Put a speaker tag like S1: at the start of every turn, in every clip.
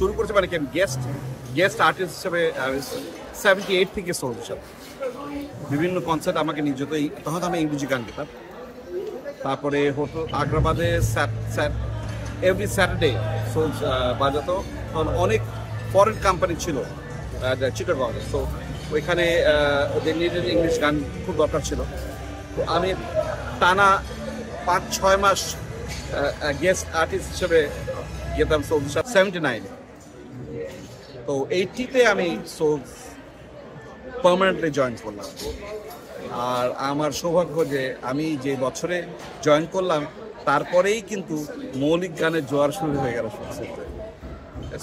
S1: শুরু করেছি মানে কি গেস্ট আর্টিস্ট হিসেবে 78 থেকে সোলসের সাথে বিভিন্ন কনসার্ট আমাকে নিয়ে যেত। তখন আমি ইংরেজি গান গেতাম। তারপরে হোটেল আগ্রাবাদে এভরি স্যাটারডে সোলস বাজাতো। তখন অনেক ফরেন কোম্পানি ছিল চিটাগংয়ে, তো ওইখানে ওদের নিজের ইংলিশ গান খুব দরকার ছিল। তো আমি টানা 5-6 মাস গেস্ট আর্টিস্ট হিসেবে গেতাম সোলস 79। তো 80-তে আমি সোলস পার্মানেন্টলি জয়েন করলাম। আর আমার সৌভাগ্য যে আমি যে বছরে জয়েন করলাম তারপরেই কিন্তু মৌলিক গানের জোয়ার শুরু হয়ে গেল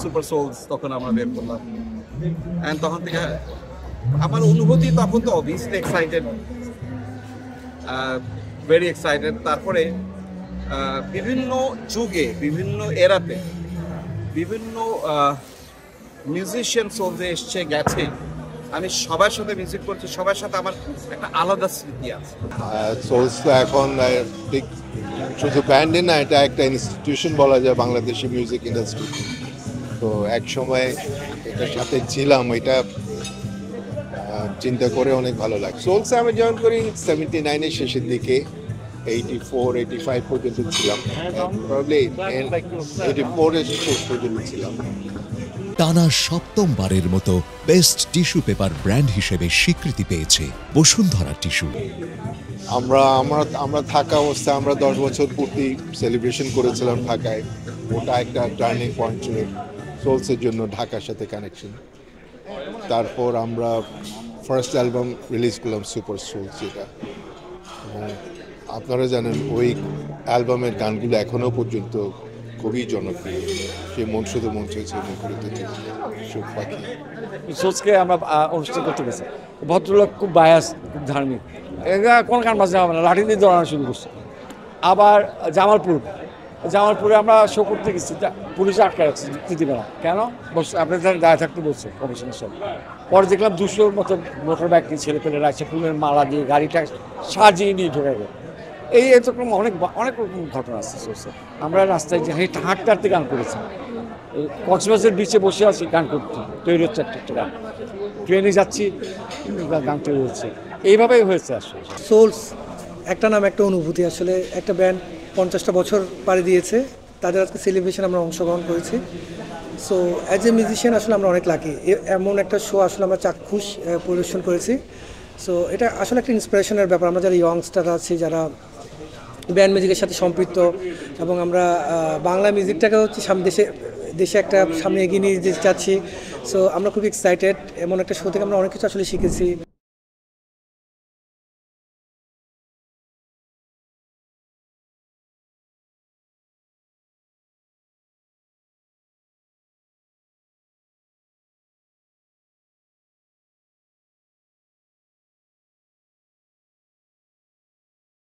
S1: সুপার সোলস, তখন আমরা বের করলাম। অ্যান্ড তখন থেকে আমার অনুভূতি তখন তো অবভিয়াসলি এক্সাইটেড, ভেরি এক্সাইটেড। তারপরে বিভিন্ন যুগে বিভিন্ন এরাতে বিভিন্ন মিউজিশিয়ান সোলসে এসছে গেছে, আমি সবার সাথে মিউজিক করছি, সবার সাথে আমার একটা আলাদা স্মৃতি আছে।
S2: সোলস তো এখন ঠিক শুধু ব্যান্ডে না, এটা একটা ইনস্টিটিউশন বলা যায় বাংলাদেশি মিউজিক ইন্ডাস্ট্রি। তো এক সময় এটার সাথে ছিলাম, এটা চিন্তা করে অনেক ভালো লাগে। সোলসে আমি জয়েন করি 79-এর শেষের দিকে, 84-85 পর্যন্ত ছিলাম, প্রবাবলি 84-এর শেষ পর্যন্ত ছিলাম।
S3: টানা ৭ম-বারের মতো বেস্ট টিস্যু পেপার ব্র্যান্ড হিসেবে স্বীকৃতি পেয়েছে বসুন্ধরা টিস্যু।
S2: আমরা থাকা অবস্থায় আমরা 10 বছর পূর্তি সেলিব্রেশন করেছিলাম ঢাকায়। ওটা একটা টার্নিং পয়েন্ট ছিল সোলসের জন্য, ঢাকার সাথে কানেকশন। তারপর আমরা ফার্স্ট অ্যালবাম রিলিজ করলাম সুপার সোলস, যেটা এবং আপনারা জানেন ওই অ্যালবামের গানগুলো এখনও পর্যন্ত খুবই জনপ্রিয়। সে মন শুধু মন চাইছে, মুখরিত সুখ পাখি।
S4: সোলসকে আমরা অনুষ্ঠান করতে গেছি, ভদ্রলোক খুব বায়াস, খুব ধার্মিক, এরা কোন গান বাজনা হবে না, লাঠি দিয়ে দৌড়ানো শুরু করছে। আবার জামালপুরে আমরা শো করতে গেছি, পুলিশে আটকে রাখছে, দিবে না কেন, আপনাদের দায় থাকতে বলছে কমিশনের সব। পরে দেখলাম 200-র মতো মোটর বাইক নিয়ে ছেলেপেলে রাখছে, ফুলের মালা দিয়ে গাড়িটা সাজিয়ে নিয়ে ঢুকে গেল। এই এরকম অনেক রকম ঘটনা আছে সোলসে। আমরা রাস্তায় যে হাঁটতে হাঁটতে গান করেছি, কক্সবাজার বিচে বসে আছি গান করতে, তৈরি হচ্ছে একটা গান, ট্রেনে যাচ্ছি গান তৈরি হচ্ছে, এইভাবেই হয়েছে আসলে।
S5: সোলস একটা নাম, একটা অনুভূতি। আসলে একটা ব্যান্ড 50টা বছর পাড়ি দিয়েছে, তাদের আজকে সেলিব্রেশন আমরা অংশগ্রহণ করেছি। সো অ্যাজ এ মিউজিশিয়ান আসলে আমরা অনেক লাকি, এমন একটা শো আসলে আমরা চাক্ষুষ পরিবেশন করেছি। সো এটা আসলে একটা ইন্সপিরেশনের ব্যাপার। আমরা যারা ইয়ংস্টার আছি, যারা ব্যান্ড মিউজিকের সাথে সম্পৃক্ত, এবং আমরা বাংলা মিউজিকটাকে হচ্ছে দেশে একটা সামনে এগিয়ে নিয়ে যেতে চাচ্ছি। সো আমরা খুব এক্সাইটেড, এমন একটা শো থেকে আমরা অনেক কিছু আসলে শিখেছি।